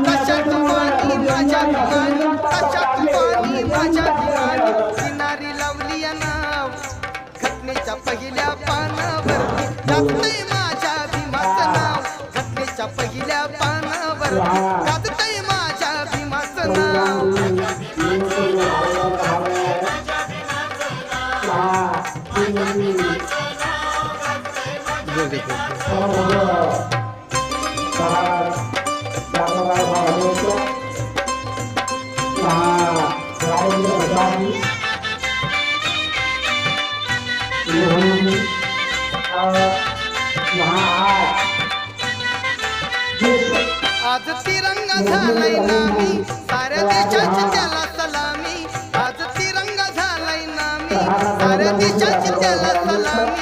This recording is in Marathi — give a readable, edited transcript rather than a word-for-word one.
कशात पाणी माझ्या ठिकाणी, कशात पाणी माझ्या ठिकाणी, किनारी लावली या नाव घटनेच्या पहिल्या पानावरती, गाजतंय माझ्या भीमाचं नाव घटनेच्या पहिल्या पानावरती, गाजतंय माझ्या भीमाचं नाव. आज तिरंगा झालाय नामी, साऱ्या देशाची त्याला सलामी, आज तिरंगा झालाय नामी, साऱ्या देशाची त्याला सलामी.